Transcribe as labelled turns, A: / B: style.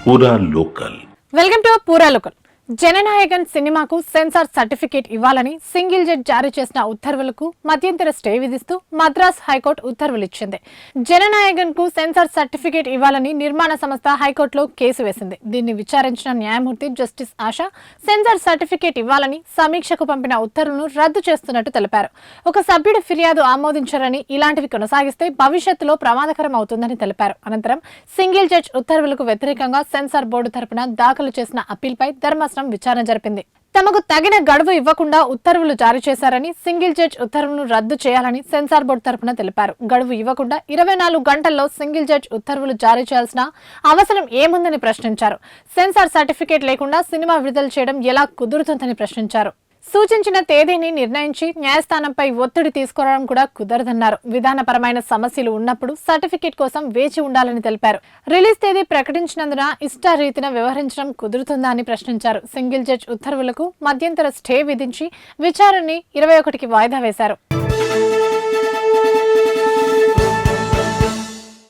A: పూరా local.
B: Welcome to పూరా local. Jana Nayagan సినిమాకు సెన్సార్ సర్టిఫికేట్ ఇవ్వాలని సింగిల్ జడ్జి జారీ చేసిన ఉత్తర్వులకు మధ్యంతర స్టే విధిస్తూ మద్రాస్ హైకోర్టు ఉత్తర్వులు ఇచ్చింది. జననాయకన్ కు సెన్సార్ సర్టిఫికేట్ ఇవ్వాలని నిర్మాణ సంస్థ హైకోర్టులో కేసు వేసింది. దీన్ని విచారించిన న్యాయమూర్తి జస్టిస్ ఆశా సెన్సార్ సర్టిఫికేట్ ఇవ్వాలని సమీక్షకు పంపిన ఉత్తర్వులను రద్దు చేస్తున్నట్టు తెలిపారు. ఒక సభ్యుడు ఫిర్యాదు ఆమోదించారని ఇలాంటివి కొనసాగిస్తే భవిష్యత్తులో ప్రమాదకరం అవుతుందని తెలిపారు. అనంతరం సింగిల్ జడ్జి ఉత్తర్వులకు వ్యతిరేకంగా సెన్సార్ బోర్డు తరపున దాఖలు చేసిన అప్పీల్పై ధర్మాసనం విచారణ జరిపింది. తమకు తగిన గడువు ఇవ్వకుండా ఉత్తర్వులు జారీ చేశారని, సింగిల్ జడ్జి ఉత్తర్వులను రద్దు చేయాలని సెన్సార్ బోర్డు తరపున తెలిపారు. గడువు ఇవ్వకుండా 24 గంటల్లో సింగిల్ జడ్జి ఉత్తర్వులు జారీ చేయాల్సిన అవసరం ఏముందని ప్రశ్నించారు. సెన్సార్ సర్టిఫికేట్ లేకుండా సినిమా విడుదల చేయడం ఎలా కుదురుతుందని ప్రశ్నించారు. సూచించిన తేదీని నిర్ణయించి న్యాయస్థానంపై ఒత్తిడి తీసుకురావడం కూడా కుదరదన్నారు. విధానపరమైన సమస్యలు ఉన్నప్పుడు సర్టిఫికేట్ కోసం వేచి ఉండాలని తెలిపారు. రిలీజ్ తేదీ ప్రకటించినందున ఇష్టారీతిన వ్యవహరించడం కుదురుతుందా అని ప్రశ్నించారు. సింగిల్ జడ్జి ఉత్తర్వులకు మధ్యంతర స్టే విధించి విచారణని 21కి వాయిదా వేశారు.